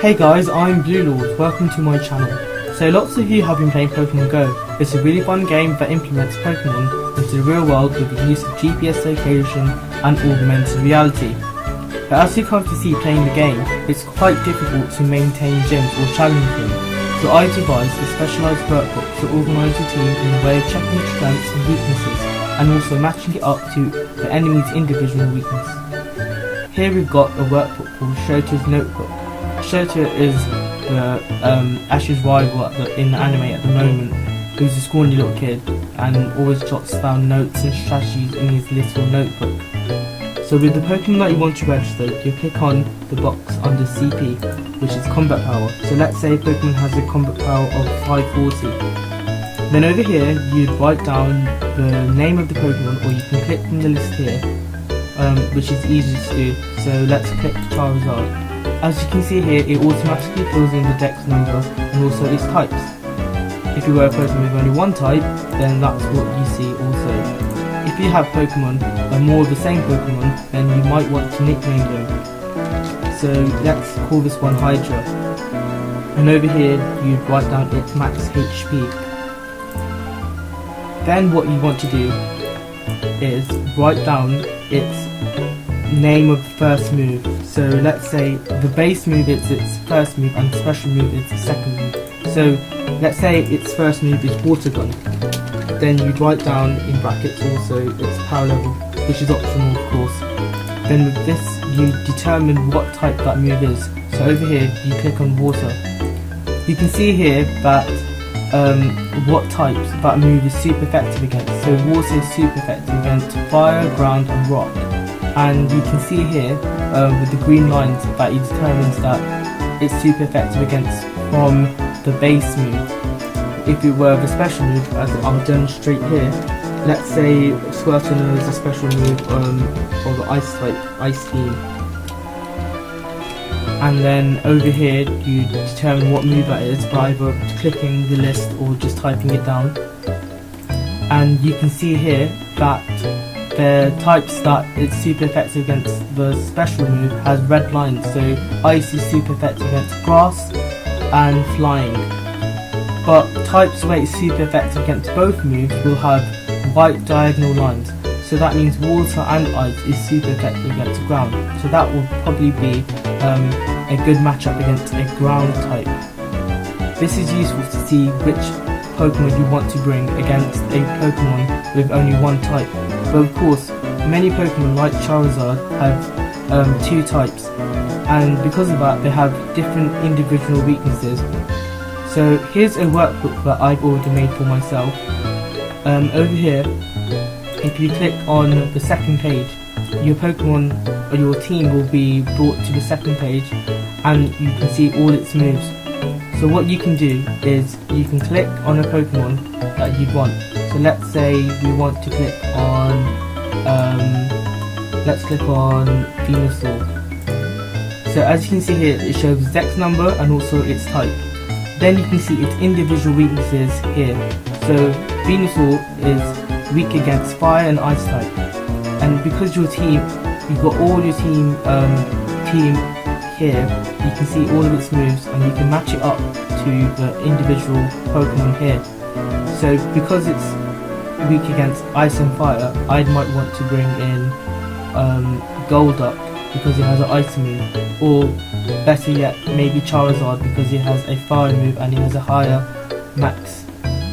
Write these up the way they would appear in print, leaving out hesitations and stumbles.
Hey guys, I'm Blue Lord, welcome to my channel. So lots of you have been playing Pokemon Go. It's a really fun game that implements Pokemon into the real world with the use of GPS location and augmented reality. But as you come to see playing the game, it's quite difficult to maintain gyms or challenge them. So I devised a specialised workbook to organise your team in a way of checking strengths and weaknesses and also matching it up to the enemy's individual weakness. Here we've got a workbook called Shota's Notebook. Shota is Ash's rival in the anime at the moment, who's a scrawny little kid and always jots down notes and strategies in his little notebook. So with the Pokemon that you want to register, you click on the box under CP, which is combat power. So let's say Pokemon has a combat power of 540. Then over here, you'd write down the name of the Pokemon, or you can click from the list here, which is easy to do. So let's click Charizard. As you can see here, it automatically fills in the dex number and also its types. If you were a Pokemon with only one type, then that's what you see also. If you have Pokemon and more of the same Pokemon, then you might want to nickname them. So let's call this one Hydra. And over here, you'd write down its max HP. Then what you want to do is write down its name of the first move. So let's say the base move is its first move and the special move is its second move. So let's say its first move is Water Gun. Then you'd write down in brackets also its power level, which is optional of course. Then with this you determine what type that move is. So over here you click on Water. You can see here that what types that move is super effective against. So Water is super effective against Fire, Ground and Rock. And you can see here with the green lines that it determines that it's super effective against from the base move. If it were the special move, as I'll demonstrate here, let's say Squirtle is a special move for the Ice type, Ice Beam. And then over here you determine what move that is by either clicking the list or just typing it down. And you can see here that the types that it's super effective against the special move has red lines. So Ice is super effective against Grass and Flying. But types where it's super effective against both moves will have white diagonal lines. So that means Water and Ice is super effective against Ground. So that will probably be a good matchup against a Ground type. This is useful to see which Pokemon you want to bring against a Pokemon with only one type. But of course, many Pokemon like Charizard have two types, and because of that they have different individual weaknesses. So here's a workbook that I've already made for myself. Over here, if you click on the second page, your Pokemon or your team will be brought to the second page and you can see all its moves. So what you can do is you can click on a Pokemon that you want. So let's say we want to click on, let's click on Venusaur. So as you can see here, it shows dex number and also its type. Then you can see its individual weaknesses here. So Venusaur is weak against Fire and Ice type. And because your team, you've got all your team here, you can see all of its moves and you can match it up to the individual Pokemon here. So because it's weak against Ice and Fire, I might want to bring in Golduck because it has an Ice move, or better yet maybe Charizard because it has a Fire move and it has a higher max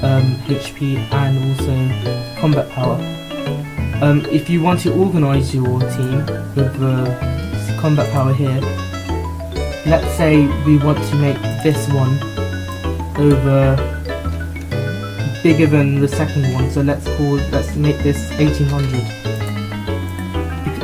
HP and also combat power. If you want to organise your team with the combat power here, let's say we want to make this one over bigger than the second one, so let's make this 1800.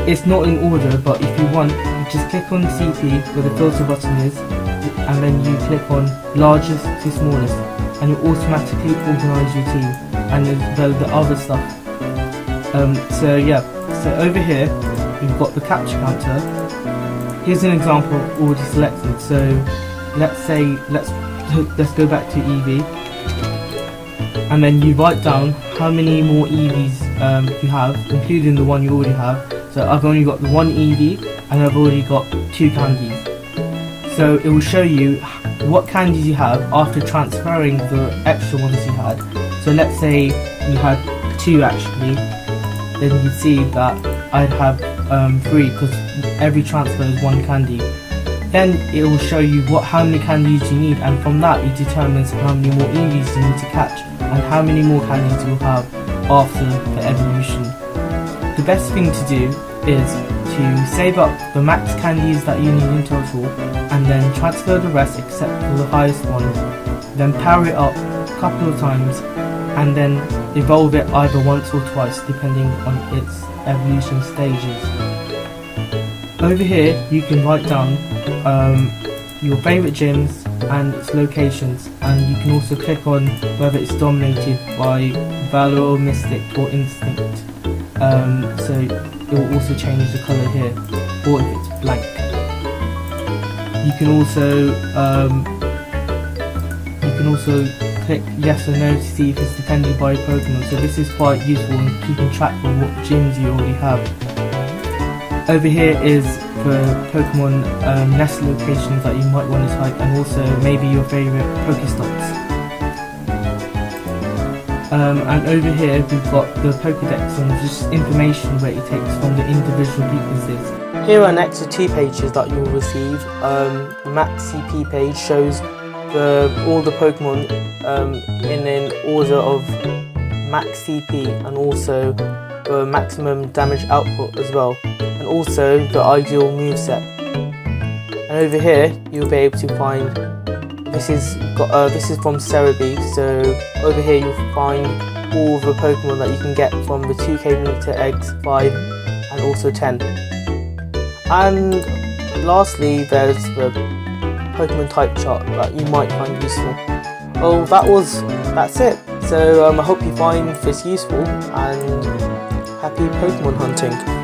It's not in order, but if you want, you just click on CP where the filter button is, and then you click on largest to smallest, and you automatically organise your team, and as well the other stuff. So yeah, so over here we've got the capture counter. Here's an example already selected. So let's say let's go back to EV, and then you write down how many more EVs you have, including the one you already have. So I've only got the one EV and I've already got 2 candies. So it will show you what candies you have after transferring the extra ones you had. So let's say you had 2 actually, then you'd see that I'd have 3 because every transfer is 1 candy. Then it will show you how many candies you need, and from that it determines how many more Eevees you need to catch and how many more candies you'll have after the evolution. The best thing to do is to save up the max candies that you need in total and then transfer the rest except for the highest one, then power it up a couple of times and then evolve it either once or twice depending on its evolution stages. Over here you can write down your favourite gyms and its locations, and you can also click on whether it's dominated by Valor, Mystic or Instinct. So it will also change the colour here, or if it's blank. You can also click yes or no to see if it's defended by a Pokemon, so this is quite useful in keeping track of what gyms you already have. Over here is the Pokemon nest locations that you might want to type, and also maybe your favourite Pokestops. And over here we've got the Pokedex and just information where it takes from the individual weaknesses. Here are next to 2 pages that you'll receive. The Max CP page shows all the Pokemon in an order of Max CP and also the maximum damage output as well, and also the ideal moveset. And over here you'll be able to find, this is from Cerebi, so over here you'll find all the Pokemon that you can get from the 2k meter eggs, 5 and also 10. And lastly there's the Pokemon type chart that you might find useful. Well, that's it. So I hope you find this useful, and happy Pokemon hunting.